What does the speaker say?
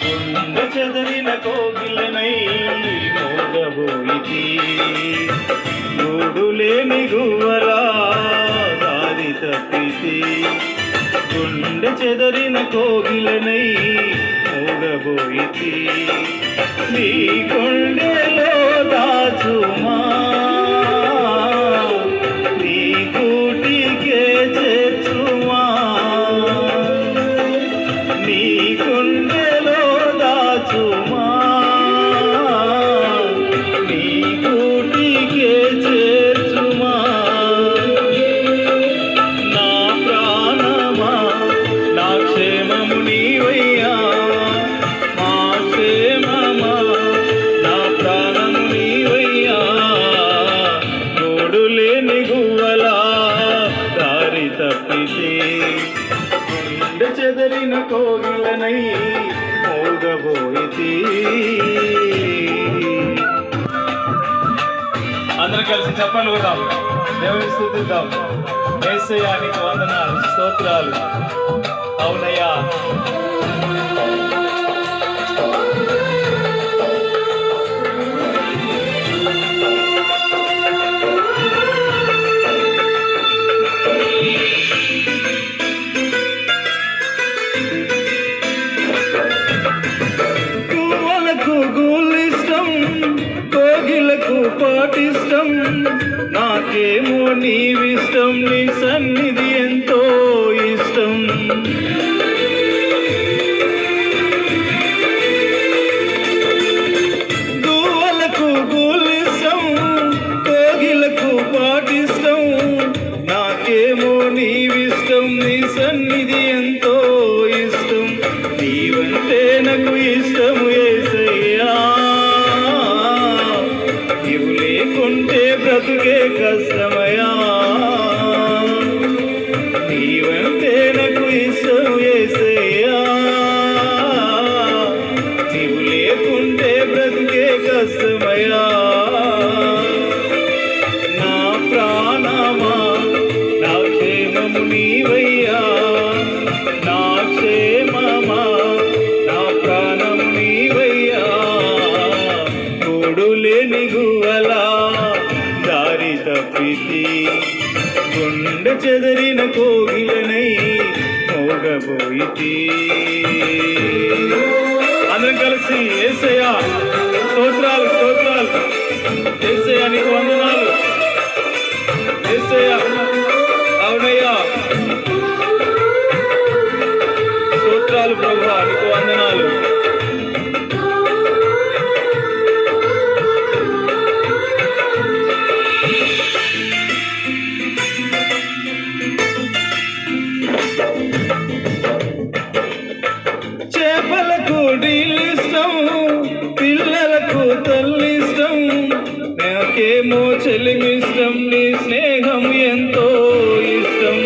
గుండె చెదరిన కోగిలనై మోగబోయితి గూడు లేని గువ్వలా దారి తప్పితి గుండె చెదరిన కోగిలనై మోగబోయితి నీ గుండెలో దాచుమా నీ కూటికే చేర్చుమా నీ గుండెలో దాచుమా నీ కూటికే చేర్చుమా నా ప్రాణమా నా క్షేమము నీవయ్యా మా క్షేమమా నా ప్రాణము నీవయ్యా గూడు లేని గువ్వలా దారి తప్పితే గుండె చెదరిన కోగిలనై మోగబోయితి. అందరం కలిసి చెప్పలు కొడదాం, దేవుని స్తుతిద్దాం. యేసయ్యా నీకు వందనాలు, స్తోత్రాలు. అవునయ్యా, గువ్వలకు గూలిష్టం, కోగిలకు పాటిష్టం, నాకేమో నీవిష్టం, నీ సన్నిధి ఎంతో ఇష్టం. గువ్వలకు గూలిష్టం, కోగిలకు పాటిష్టం, నాకేమో నీవిష్టం, నీ సన్నిధి ఎంతో ఇష్టం. నీవంటే నాకు ఇష్టము యేసయ్యా, నీవు లేకుంటే బ్రతుకే కష్టమయ్యా. నీవంటే నాకు ఇష్టము యేసయ్యా, నీవు లేకుంటే బ్రతుకే కష్టమయ్యా. నా ప్రాణమా నా క్షేమము నీవయ్యా, నా క్షేమమా నా ప్రాణము నీవయ్యా గూడు లేని గువ్వలా దారి తప్పితి గుండె చెదరిన కోగిలనై మోగబోయితి. అందరం కలిసి యేసయ్యా స్తోత్రాలు, స్తోత్రాలు. యేసయ్యా నీకు వందనాలు. యేసయ్యా అవునయ్యా, స్తోత్రాలు ప్రభువా, నీకు వందనాలు. చేపలకు డీలిష్టం, పిల్లలకు తల్లిష్టం, నాకేమో చెలిమిష్టం, నీ స్నేహం ఎంతో ఇష్టం.